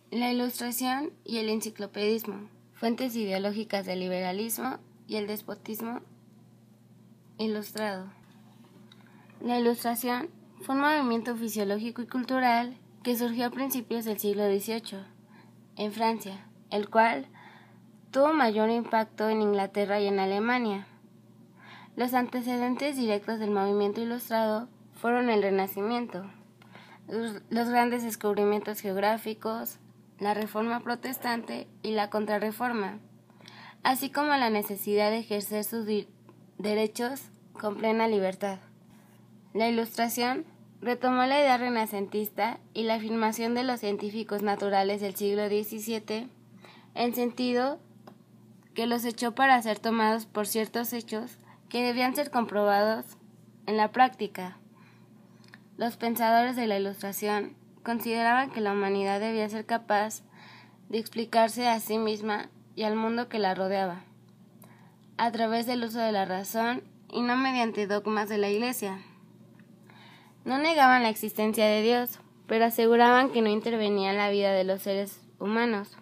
La Ilustración y el enciclopedismo, fuentes ideológicas del liberalismo y el despotismo ilustrado. La Ilustración fue un movimiento fisiológico y cultural que surgió a principios del siglo XVIII en Francia, el cual tuvo mayor impacto en Inglaterra y en Alemania. Los antecedentes directos del movimiento ilustrado fueron el Renacimiento, los grandes descubrimientos geográficos, la Reforma Protestante y la Contrarreforma, así como la necesidad de ejercer sus derechos con plena libertad. La Ilustración retomó la idea renacentista y la afirmación de los científicos naturales del siglo XVII en sentido que los echó para ser tomados por ciertos hechos que debían ser comprobados en la práctica. Los pensadores de la Ilustración consideraban que la humanidad debía ser capaz de explicarse a sí misma y al mundo que la rodeaba, a través del uso de la razón y no mediante dogmas de la Iglesia. No negaban la existencia de Dios, pero aseguraban que no intervenía en la vida de los seres humanos.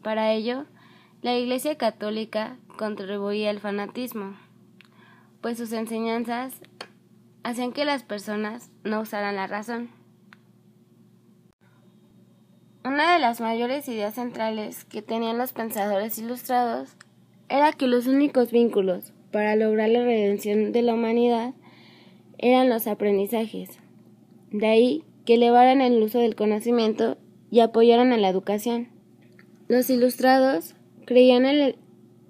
Para ello, la Iglesia Católica contribuía al fanatismo, pues sus enseñanzas hacían que las personas no usaran la razón. Una de las mayores ideas centrales que tenían los pensadores ilustrados era que los únicos vínculos para lograr la redención de la humanidad eran los aprendizajes. De ahí que elevaran el uso del conocimiento y apoyaran a la educación. Los ilustrados creían en el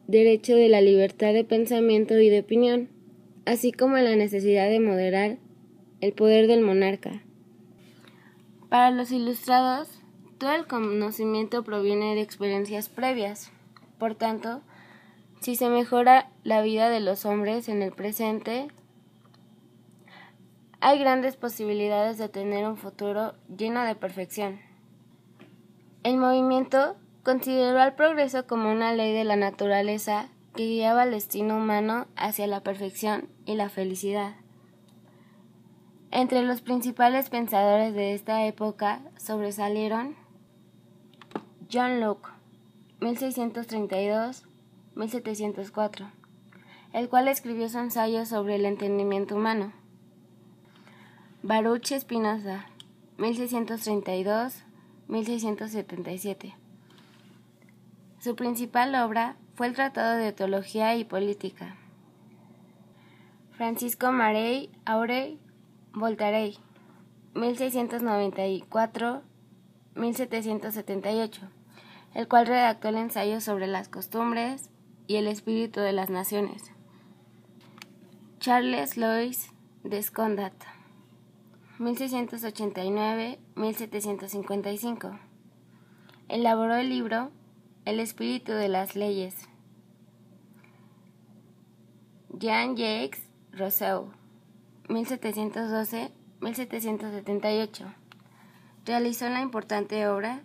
derecho de la libertad de pensamiento y de opinión, así como en la necesidad de moderar el poder del monarca. Para los ilustrados, todo el conocimiento proviene de experiencias previas. Por tanto, si se mejora la vida de los hombres en el presente, hay grandes posibilidades de tener un futuro lleno de perfección. El movimiento consideró al progreso como una ley de la naturaleza que guiaba el destino humano hacia la perfección y la felicidad. Entre los principales pensadores de esta época sobresalieron John Locke, 1632-1704, el cual escribió su ensayo sobre el entendimiento humano. Baruch Spinoza, 1632-1677. Su principal obra fue el Tratado de Teología y Política. Francisco Marey Aurey Voltaire, 1694-1778, el cual redactó el ensayo sobre las costumbres y el espíritu de las naciones. Charles Louis Descondat, 1689-1755, elaboró el libro El espíritu de las leyes. Jean-Jacques Rousseau, 1712-1778, realizó la importante obra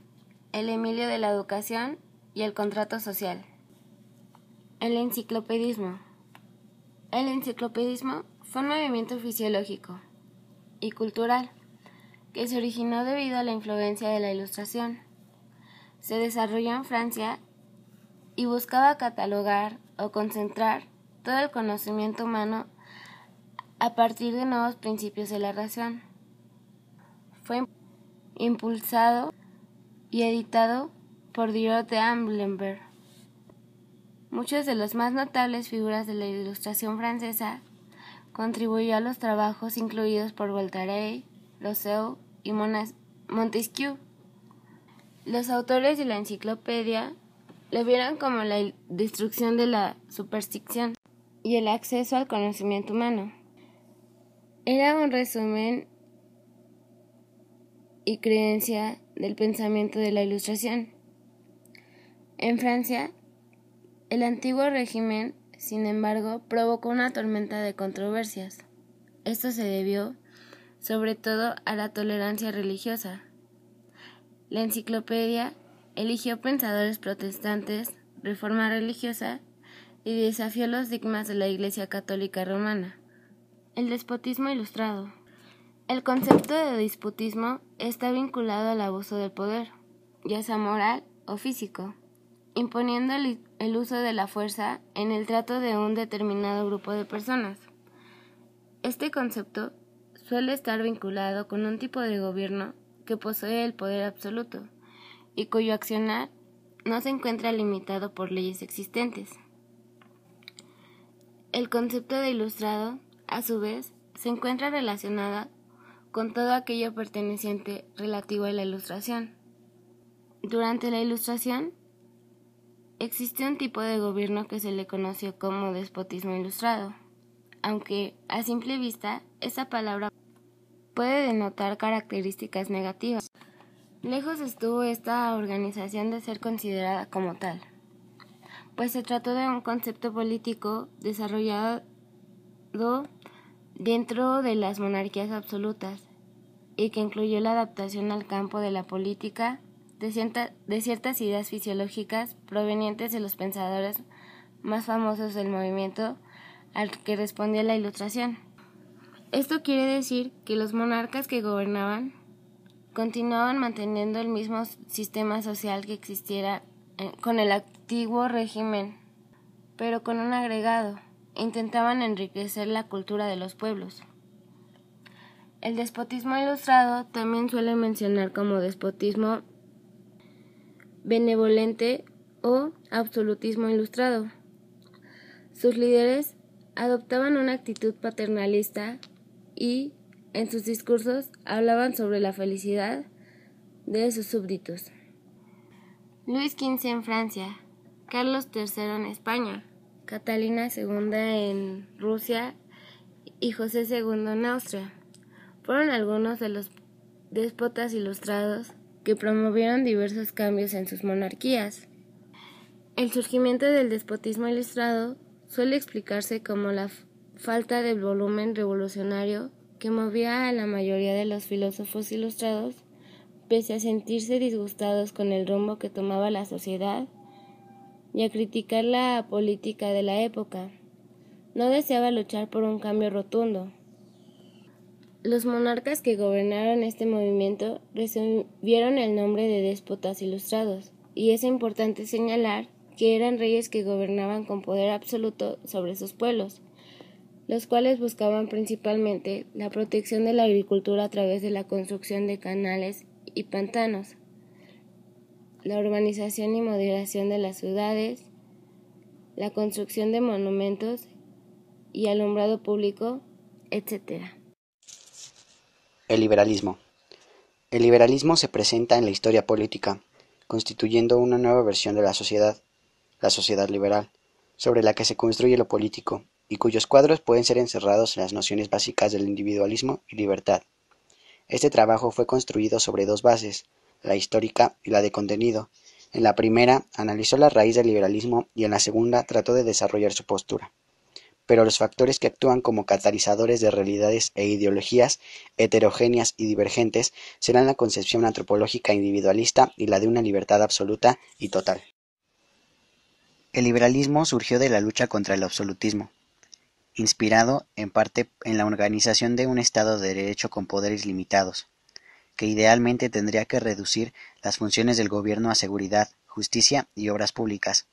El Emilio de la Educación y el Contrato Social. El enciclopedismo. El enciclopedismo fue un movimiento fisiológico y cultural que se originó debido a la influencia de la Ilustración. Se desarrolló en Francia y buscaba catalogar o concentrar todo el conocimiento humano a partir de nuevos principios de la razón. Fue impulsado y editado por Dirot de D'Alembert. Muchos de los más notables figuras de la Ilustración francesa contribuyó a los trabajos incluidos por Voltaire, Rousseau y Montesquieu. Los autores de la enciclopedia lo vieron como la destrucción de la superstición y el acceso al conocimiento humano. Era un resumen y creencia del pensamiento de la Ilustración. En Francia, el antiguo régimen, sin embargo, provocó una tormenta de controversias. Esto se debió, sobre todo, a la tolerancia religiosa. La enciclopedia eligió pensadores protestantes, reforma religiosa y desafió los dogmas de la Iglesia Católica Romana. El despotismo ilustrado. El concepto de despotismo está vinculado al abuso del poder. ya sea moral o físico, imponiendo el uso de la fuerza en el trato de un determinado grupo de personas. Este concepto suele estar vinculado con un tipo de gobierno que posee el poder absoluto y cuyo accionar no se encuentra limitado por leyes existentes. El concepto de ilustrado, a su vez, se encuentra relacionado con todo aquello perteneciente relativo a la Ilustración. Durante la Ilustración, existió un tipo de gobierno que se le conoció como despotismo ilustrado, aunque a simple vista esa palabra puede denotar características negativas. Lejos estuvo esta organización de ser considerada como tal, pues se trató de un concepto político desarrollado dentro de las monarquías absolutas y que incluyó la adaptación al campo de la política de ciertas ideas fisiológicas provenientes de los pensadores más famosos del movimiento al que respondía la Ilustración. Esto quiere decir que los monarcas que gobernaban continuaban manteniendo el mismo sistema social que existiera con el antiguo régimen, pero con un agregado: intentaban enriquecer la cultura de los pueblos. El despotismo ilustrado también suele mencionar como despotismo benevolente o absolutismo ilustrado. Sus líderes adoptaban una actitud paternalista y, en sus discursos, hablaban sobre la felicidad de sus súbditos. Luis XV en Francia, Carlos III en España, Catalina II en Rusia y José II en Austria fueron algunos de los déspotas ilustrados que promovieron diversos cambios en sus monarquías. El surgimiento del despotismo ilustrado suele explicarse como la falta de volumen revolucionario que movía a la mayoría de los filósofos ilustrados, pese a sentirse disgustados con el rumbo que tomaba la sociedad y a criticar la política de la época. No deseaba luchar por un cambio rotundo. Los monarcas que gobernaron este movimiento recibieron el nombre de déspotas ilustrados, y es importante señalar que eran reyes que gobernaban con poder absoluto sobre sus pueblos, los cuales buscaban principalmente la protección de la agricultura a través de la construcción de canales y pantanos, la urbanización y moderación de las ciudades, la construcción de monumentos y alumbrado público, etc. El liberalismo. El liberalismo se presenta en la historia política, constituyendo una nueva versión de la sociedad liberal, sobre la que se construye lo político, y cuyos cuadros pueden ser encerrados en las nociones básicas del individualismo y libertad. Este trabajo fue construido sobre dos bases, la histórica y la de contenido. En la primera, analizó la raíz del liberalismo y en la segunda trató de desarrollar su postura. Pero los factores que actúan como catalizadores de realidades e ideologías heterogéneas y divergentes serán la concepción antropológica individualista y la de una libertad absoluta y total. El liberalismo surgió de la lucha contra el absolutismo, inspirado en parte en la organización de un Estado de Derecho con poderes limitados, que idealmente tendría que reducir las funciones del gobierno a seguridad, justicia y obras públicas,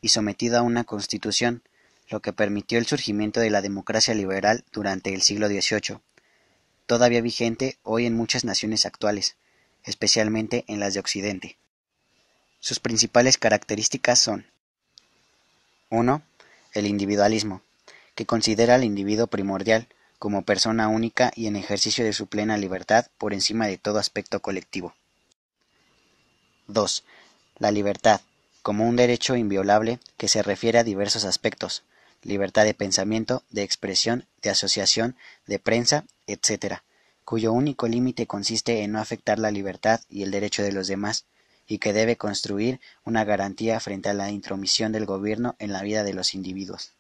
y sometido a una constitución, lo que permitió el surgimiento de la democracia liberal durante el siglo XVIII, todavía vigente hoy en muchas naciones actuales, especialmente en las de Occidente. Sus principales características son: 1. El individualismo, que considera al individuo primordial, como persona única y en ejercicio de su plena libertad por encima de todo aspecto colectivo. 2. La libertad, como un derecho inviolable que se refiere a diversos aspectos: libertad de pensamiento, de expresión, de asociación, de prensa, etc., cuyo único límite consiste en no afectar la libertad y el derecho de los demás, y que debe construir una garantía frente a la intromisión del gobierno en la vida de los individuos.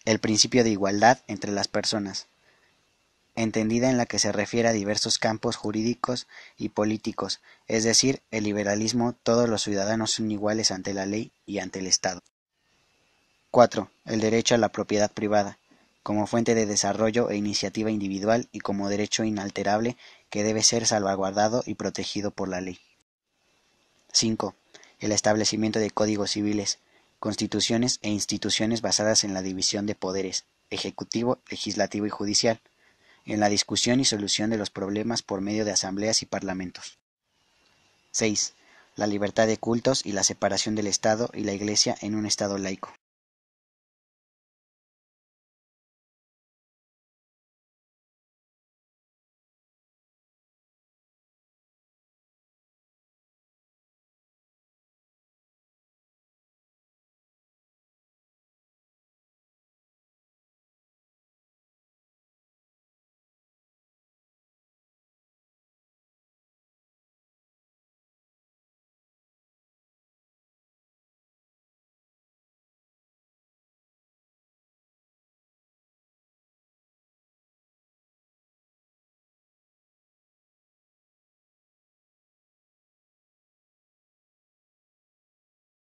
El principio de igualdad entre las personas, entendida en la que se refiere a diversos campos jurídicos y políticos, es decir, el liberalismo, todos los ciudadanos son iguales ante la ley y ante el Estado. 4. El derecho a la propiedad privada, como fuente de desarrollo e iniciativa individual y como derecho inalterable que debe ser salvaguardado y protegido por la ley. 5. El establecimiento de códigos civiles, constituciones e instituciones basadas en la división de poderes, ejecutivo, legislativo y judicial, en la discusión y solución de los problemas por medio de asambleas y parlamentos. 6. La libertad de cultos y la separación del Estado y la Iglesia en un Estado laico.